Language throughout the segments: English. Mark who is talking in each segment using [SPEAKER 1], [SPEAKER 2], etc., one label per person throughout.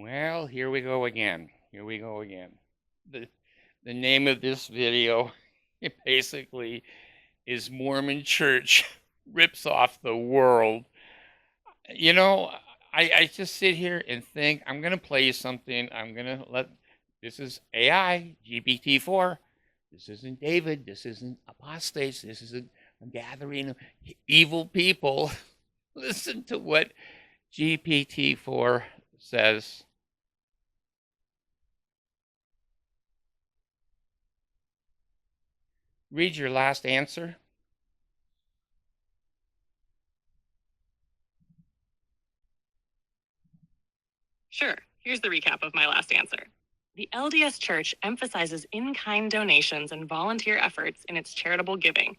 [SPEAKER 1] Well, here we go again. Here we go again. The the name of this video it basically is Mormon Church rips off the world. You know, I just sit here and think I'm gonna play you something. I'm gonna let this is AI, GPT-4. This isn't David. This isn't apostates. This isn't a gathering of evil people. Listen to what GPT-4 says. Read your last answer.
[SPEAKER 2] Sure, here's the recap of my last answer. The LDS Church emphasizes in kind donations and volunteer efforts in its charitable giving,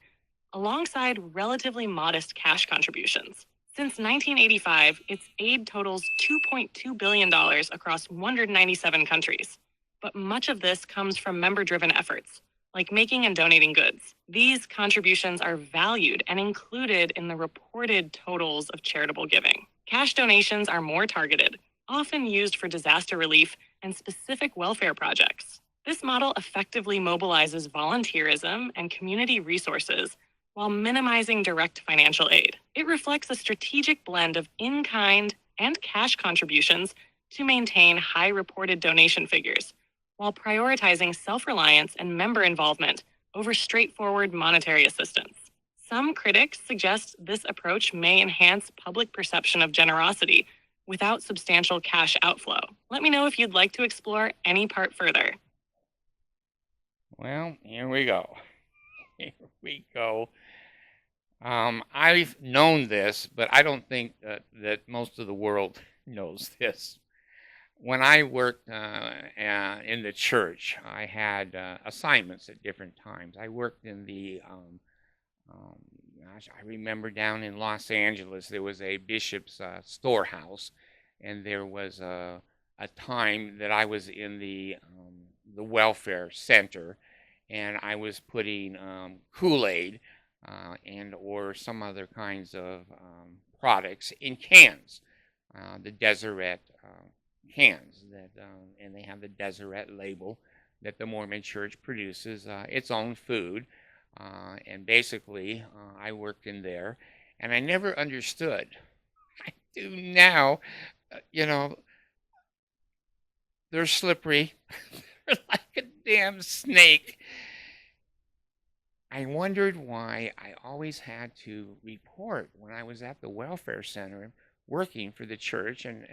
[SPEAKER 2] alongside relatively modest cash contributions. Since 1985, its aid totals $2.2 billion across 197 countries. But much of this comes from member driven efforts, like making and donating goods. These contributions are valued and included in the reported totals of charitable giving. Cash donations are more targeted, often used for disaster relief and specific welfare projects. This model effectively mobilizes volunteerism and community resources while minimizing direct financial aid. It reflects a strategic blend of in-kind and cash contributions to maintain high reported donation figures, while prioritizing self-reliance and member involvement over straightforward monetary assistance. Some critics suggest this approach may enhance public perception of generosity without substantial cash outflow. Let me know if you'd like to explore any part further.
[SPEAKER 1] Well, here we go. Here we go. I've known this, but I don't think that most of the world knows this. When I worked in the church, I had assignments at different times. I worked in the, um, gosh, I remember down in Los Angeles, there was a bishop's storehouse, and there was a time that I was in the welfare center, and I was putting Kool-Aid and or some other kinds of products in cans, the Deseret cans that, and they have the Deseret label that the Mormon Church produces its own food, and basically I worked in there, and I never understood. I do now, you know, they're slippery, they're like a damn snake. I wondered why I always had to report when I was at the welfare center working for the church and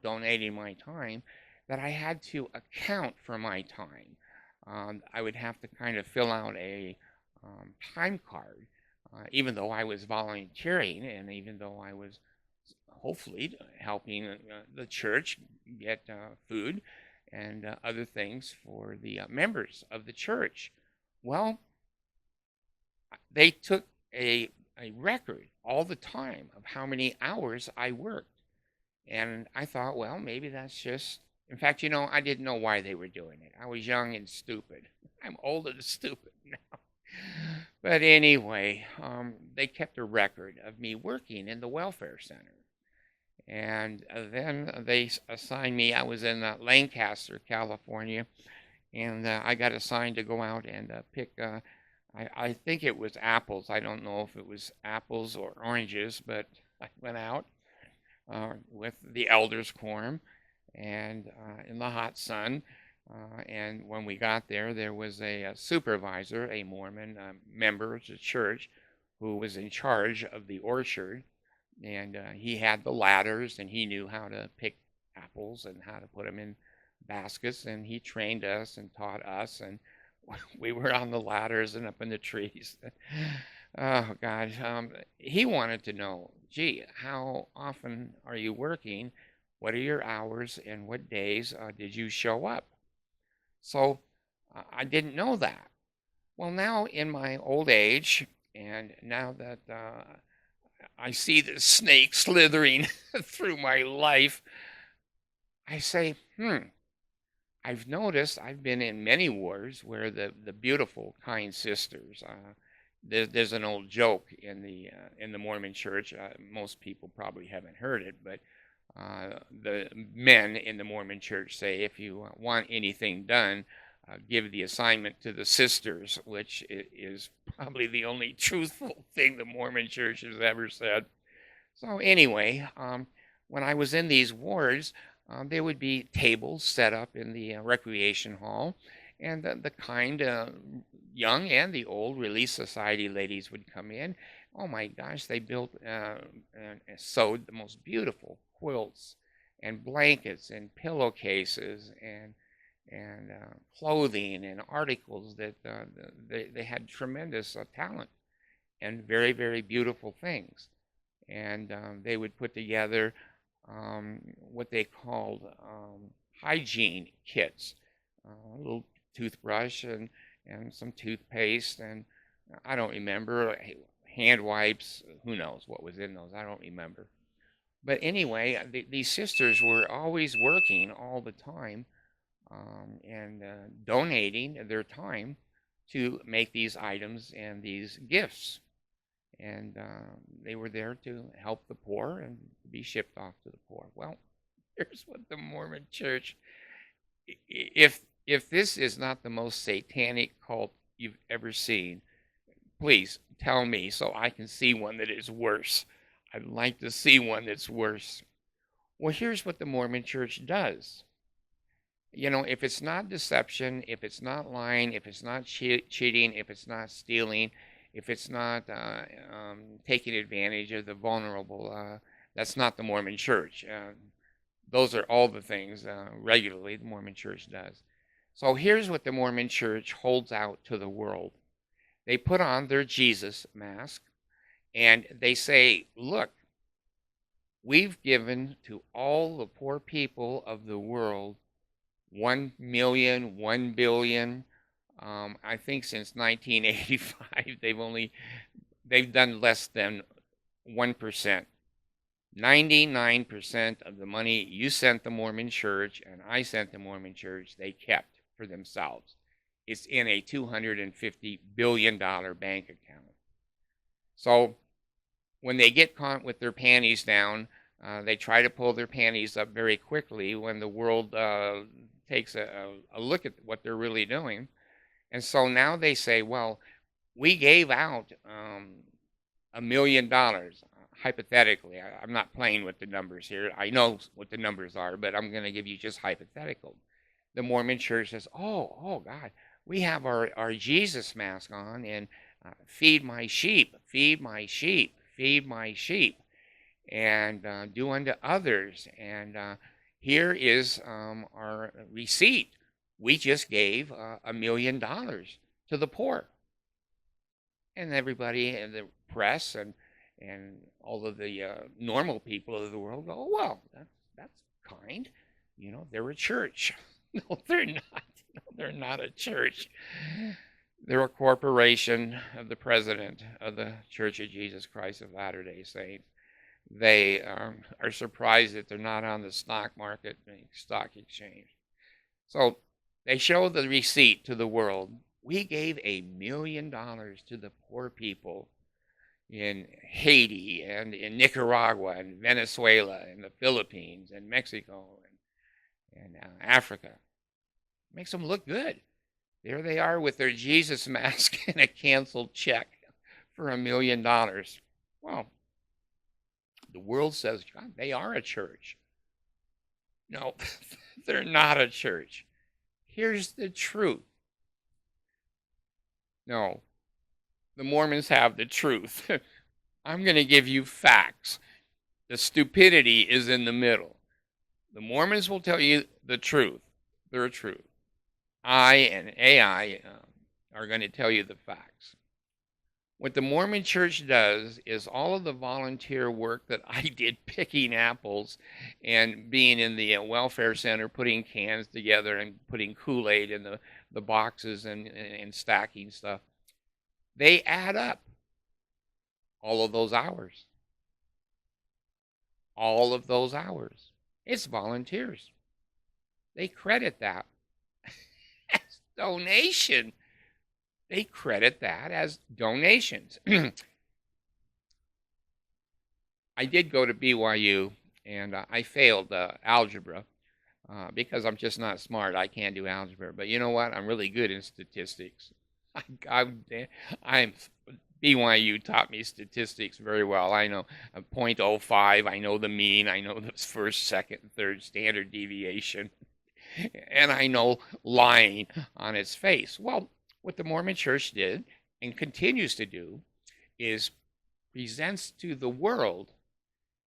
[SPEAKER 1] donating my time, that I had to account for my time. I would have to kind of fill out a time card, even though I was volunteering and even though I was hopefully helping the church get food and other things for the members of the church. Well, they took a record all the time of how many hours I worked. And I thought, well, maybe that's just, in fact, I didn't know why they were doing it. I was young and stupid. I'm old and stupid now. But anyway, they kept a record of me working in the welfare center. And then they assigned me, I was in Lancaster, California, and I got assigned to go out and pick I think it was apples. I don't know if it was apples or oranges, but I went out with the elders' quorum and in the hot sun. And when we got there, there was a supervisor, a Mormon member of the church, who was in charge of the orchard. And he had the ladders, and he knew how to pick apples and how to put them in baskets. And he trained us and taught us. And we were on the ladders and up in the trees. Oh God, he wanted to know, gee, how often are you working? What are your hours and what days did you show up? So I didn't know that. Well, now in my old age, and now that I see the snake slithering through my life, I say, I've noticed I've been in many wars where the beautiful, kind sisters. There's an old joke in the Mormon Church. Most people probably haven't heard it, but The men in the Mormon church say if you want anything done, give the assignment to the sisters, which is probably the only truthful thing the Mormon church has ever said. So anyway, when I was in these wards, there would be tables set up in the recreation hall, and the kind young and the old Relief Society ladies would come in. Oh my gosh, they built and sewed the most beautiful quilts and blankets and pillowcases and clothing and articles that they had tremendous talent and very, very beautiful things. And they would put together what they called hygiene kits, a little toothbrush and some toothpaste, and I don't remember, hand wipes, who knows what was in those, I don't remember. But anyway, these sisters were always working all the time and donating their time to make these items and these gifts. And they were there to help the poor and be shipped off to the poor. Well, here's what the Mormon Church, if this is not the most satanic cult you've ever seen, please tell me so I can see one that is worse. I'd like to see one that's worse. Well, here's what the Mormon Church does. You know, if it's not deception, if it's not lying, if it's not cheating, if it's not stealing, if it's not taking advantage of the vulnerable, that's not the Mormon Church. Those are all the things regularly the Mormon Church does. So here's what the Mormon Church holds out to the world. They put on their Jesus mask and they say, look, we've given to all the poor people of the world 1 million, 1 billion. I think since 1985, they've done less than 1%. 99% of the money you sent the Mormon Church and I sent the Mormon Church, they kept for themselves. It's in a $250 billion bank account. So when they get caught with their panties down, they try to pull their panties up very quickly when the world takes a look at what they're really doing. And so now they say, well, we gave out $1 million, hypothetically. I'm not playing with the numbers here. I know what the numbers are, but I'm going to give you just hypothetical. The Mormon Church says, oh God, we have our Jesus mask on, and feed my sheep, feed my sheep, feed my sheep, and do unto others. And here is our receipt. We just gave $1 million to the poor. And everybody in the press and all of the normal people of the world go, oh, well, that's kind. You know, they're a church. No, they're not. No, they're not a church. They're a corporation of the president of the Church of Jesus Christ of Latter-day Saints. They are surprised that they're not on the stock market, stock exchange. So they show the receipt to the world. We gave $1 million to the poor people in Haiti and in Nicaragua and Venezuela and the Philippines and Mexico and Africa. Makes them look good. There they are with their Jesus mask and a canceled check for $1 million. Well, the world says, God, they are a church. No, they're not a church. Here's the truth. No, the Mormons have the truth. I'm going to give you facts. The stupidity is in the middle. The Mormons will tell you the truth, their truth. I and AI are going to tell you the facts. What the Mormon Church does is all of the volunteer work that I did picking apples and being in the welfare center, putting cans together and putting Kool-Aid in the boxes and stacking stuff. They add up all of those hours. All of those hours. It's volunteers. They credit that as donation. They credit that as donations. I did go to BYU, and I failed algebra because I'm just not smart. I can't do algebra. But you know what? I'm really good in statistics. I'm BYU taught me statistics very well. I know a .05. I know the mean. I know the first, second, third standard deviation, and I know lying on its face. Well, what the Mormon Church did and continues to do is presents to the world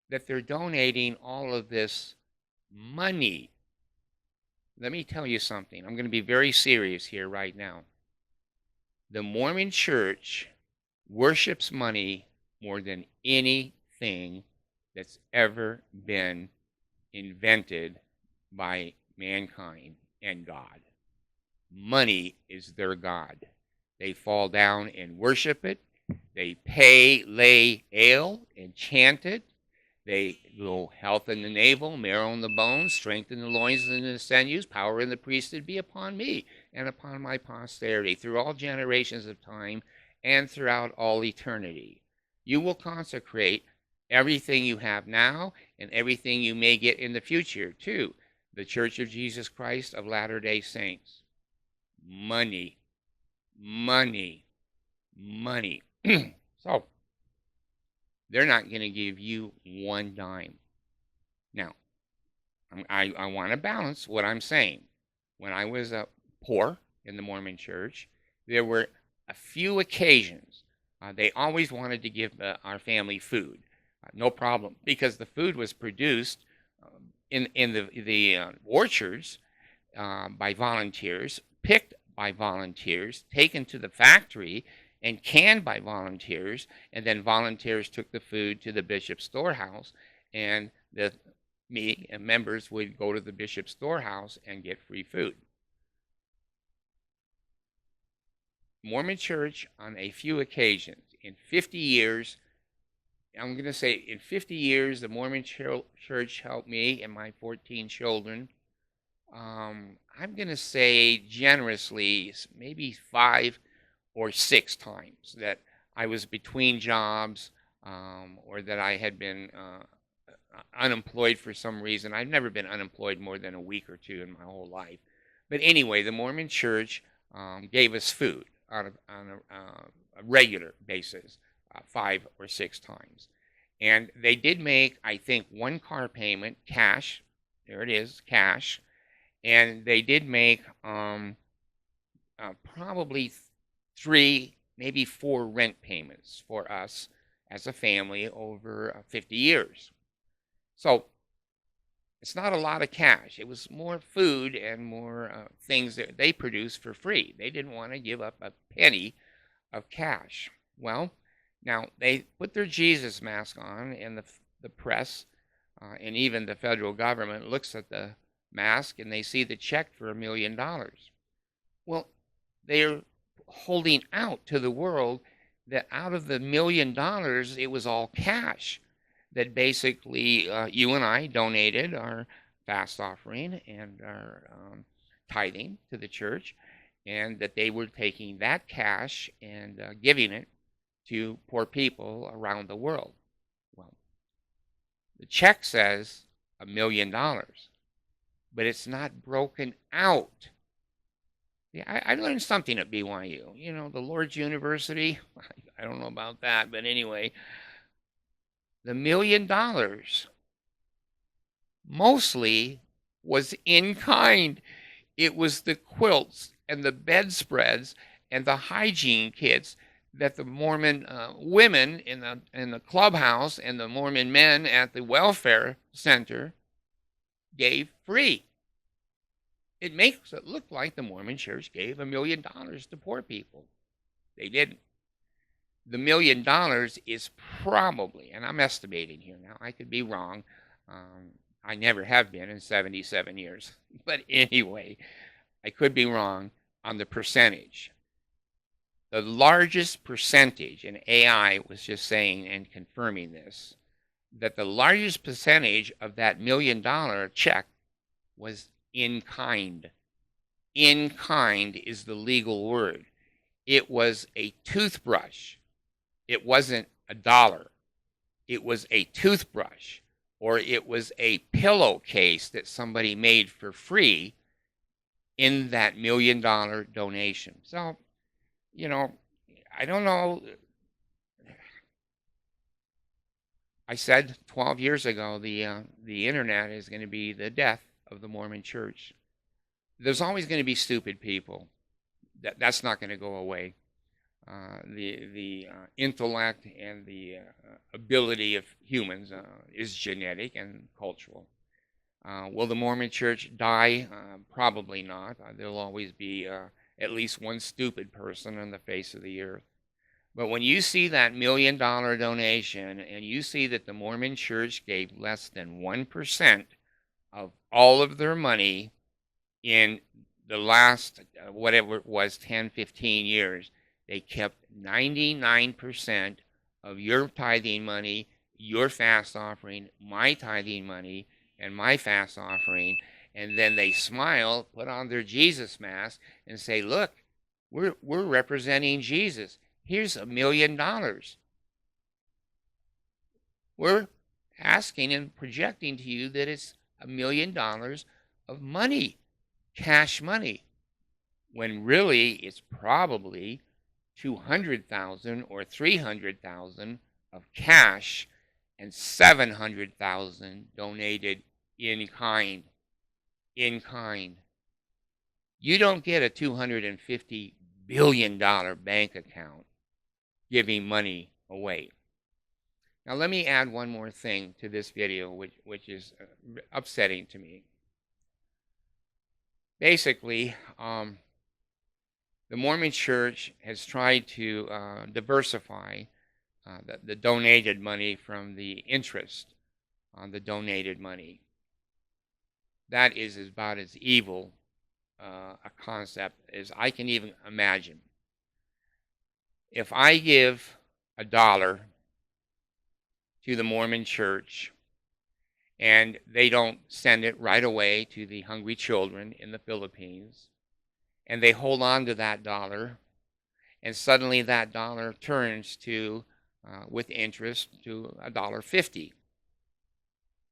[SPEAKER 1] that they're donating all of this money. Let me tell you something. I'm going to be very serious here right now. The Mormon Church worships money more than anything that's ever been invented by mankind and God. Money is their God. They fall down and worship it. They pay, lay, ale, and chant it. They go health in the navel, marrow in the bones, strength in the loins and the sinews, power in the priesthood be upon me and upon my posterity through all generations of time and throughout all eternity. You will consecrate everything you have now and everything you may get in the future to the Church of Jesus Christ of Latter-day Saints. Money, money, money. So, they're not going to give you one dime. Now, I want to balance what I'm saying. When I was poor in the Mormon Church, there were a few occasions. They always wanted to give our family food. No problem, because the food was produced in the orchards by volunteers, picked by volunteers, taken to the factory, and canned by volunteers, and then volunteers took the food to the bishop's storehouse, and me and members would go to the bishop's storehouse and get free food. Mormon Church, on a few occasions, in 50 years, I'm going to say in 50 years, the Mormon Church helped me and my 14 children. I'm going to say generously, maybe 5 or 6 times that I was between jobs or that I had been unemployed for some reason. I've never been unemployed more than a week or two in my whole life. But anyway, the Mormon Church gave us food on a regular basis 5 or 6 times. And they did make, I think, 1 car payment, cash. There it is, cash. And they did make probably 3, maybe 4 rent payments for us as a family over 50 years. So it's not a lot of cash. It was more food and more things that they produced for free. They didn't want to give up a penny of cash. Well, now they put their Jesus mask on, and the press and even the federal government looks at the mask and they see the check for $1 million. Well, they're holding out to the world that out of the $1 million, it was all cash. That basically you and I donated our fast offering and our tithing to the church, and that they were taking that cash and giving it to poor people around the world. Well, the check says $1 million, but it's not broken out. Yeah, I learned something at BYU. You know, the Lord's University. I don't know about that, but anyway, the $1 million mostly was in kind. It was the quilts and the bedspreads and the hygiene kits that the Mormon women in the clubhouse and the Mormon men at the welfare center gave free. It makes it look like the Mormon Church gave $1 million to poor people. They didn't. The $1 million is probably, and I'm estimating here now, I could be wrong. I never have been in 77 years. But anyway, I could be wrong on the percentage. The largest percentage, and AI was just saying and confirming this, that the largest percentage of that $1 million check was in kind. In kind is the legal word. It was a toothbrush. It wasn't $1. It was a toothbrush or it was a pillowcase that somebody made for free in that $1 million donation. So, you know, I don't know. I said 12 years ago the internet is going to be the death of the Mormon Church. There's always going to be stupid people. That's not going to go away. The intellect and the ability of humans is genetic and cultural. Will the Mormon Church die? Probably not. There'll always be at least one stupid person on the face of the earth. But when you see that $1 million donation and you see that the Mormon Church gave less than 1% of all of their money in the last, whatever it was, 10, 15 years, they kept 99% of your tithing money, your fast offering, my tithing money, and my fast offering, and then they smile, put on their Jesus mask, and say, look, we're representing Jesus. Here's $1 million. We're asking and projecting to you that it's $1 million of money, cash money, when really it's probably 200,000 or 300,000 of cash and 700,000 donated in kind. In kind. You don't get a $250 billion bank account giving money away. Now let me add one more thing to this video, which is upsetting to me. Basically, the Mormon Church has tried to diversify the donated money from the interest on the donated money. That is about as evil a concept as I can even imagine. If I give $1 to the Mormon Church and they don't send it right away to the hungry children in the Philippines, and they hold on to that dollar, and suddenly that dollar turns to, with interest, to $1.50.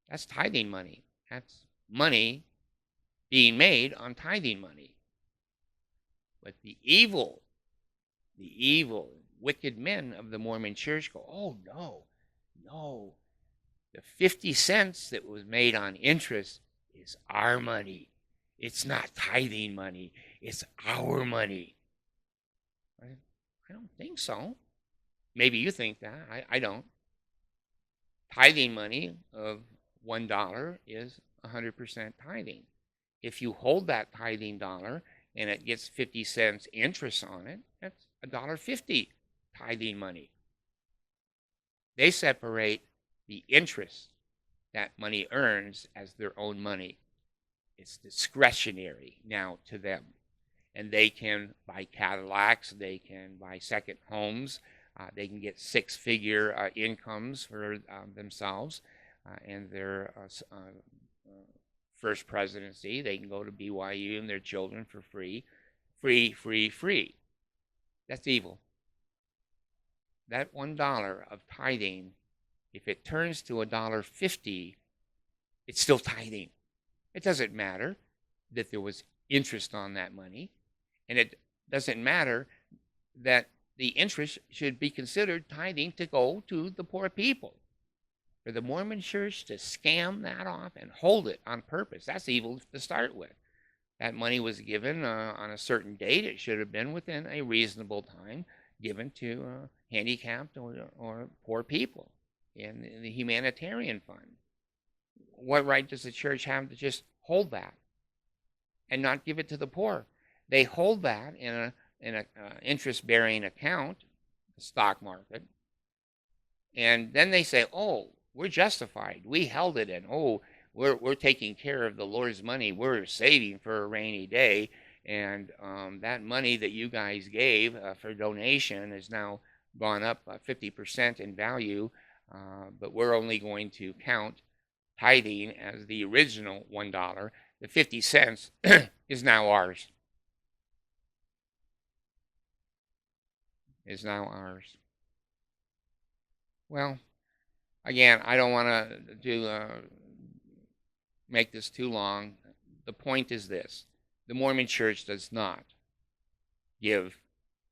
[SPEAKER 1] That's tithing money. That's money being made on tithing money. But the evil, wicked men of the Mormon Church go, oh, no. The 50 cents that was made on interest is our money. It's not tithing money. It's our money. I don't think so. Maybe you think that. I don't. Tithing money of $1 is 100% tithing. If you hold that tithing dollar and it gets 50 cents interest on it, that's $1.50 tithing money. They separate the interest that money earns as their own money. It's discretionary now to them. And they can buy Cadillacs, they can buy second homes, they can get six-figure incomes for themselves and their first presidency. They can go to BYU and their children for free. Free. That's evil. That $1 of tithing, if it turns to $1.50, it's still tithing. It doesn't matter that there was interest on that money, and it doesn't matter that the interest should be considered tithing to go to the poor people. For the Mormon Church to scam that off and hold it on purpose, that's evil to start with. That money was given on a certain date. It should have been within a reasonable time given to handicapped or poor people in the humanitarian fund. What right does the church have to just hold that and not give it to the poor? They hold that in an interest-bearing account, the stock market, and then they say, "Oh, we're justified. We held it, and we're taking care of the Lord's money. We're saving for a rainy day, and that money that you guys gave for donation has now gone up 50% in value, but we're only going to count tithing as the original $1. The 50 cents is now ours. Is now ours." Well, Again, I don't want to do make this too long. The point is this: the Mormon Church does not give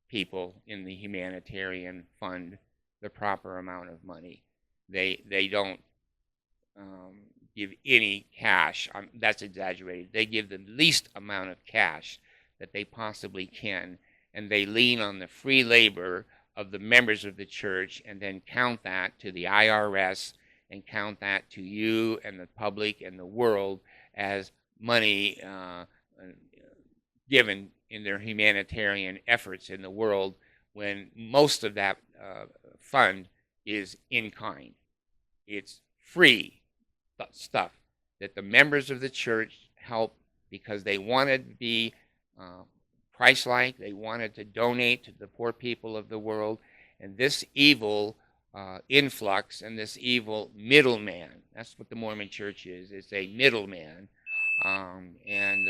[SPEAKER 1] people in the humanitarian fund the proper amount of money. They don't um, give any cash. That's exaggerated. They give the least amount of cash that they possibly can, and they lean on the free labor of the members of the church, and then count that to the IRS and count that to you and the public and the world as money given in their humanitarian efforts in the world, when most of that fund is in kind. It's free stuff that the members of the church help because they wanted to be uh, Christ-like. They wanted to donate to the poor people of the world. And this evil influx and this evil middleman, that's what the Mormon church is. It's a middleman. And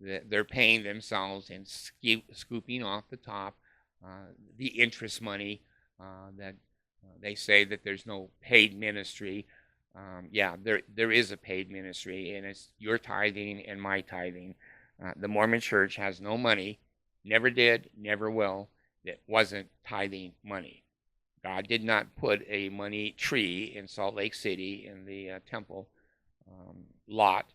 [SPEAKER 1] they're paying themselves and scooping off the top the interest money that they say that there's no paid ministry. Yeah, there is a paid ministry, and it's your tithing and my tithing. The Mormon Church has no money, never did, never will, that wasn't tithing money. God did not put a money tree in Salt Lake City in the temple lot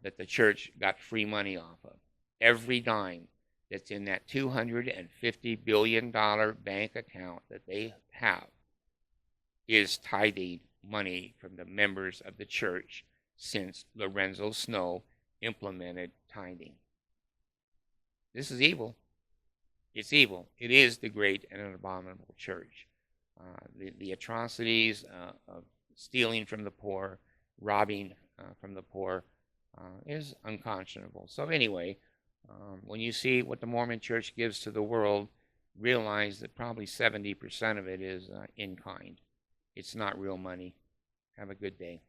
[SPEAKER 1] that the church got free money off of. Every dime that's in that $250 billion bank account that they have is tithing money from the members of the church since Lorenzo Snow implemented tithing. This is evil. It's evil. It is the great and abominable church. The atrocities of stealing from the poor, robbing from the poor, is unconscionable. So anyway, when you see what the Mormon Church gives to the world, realize that probably 70% of it is in kind. It's not real money. Have a good day.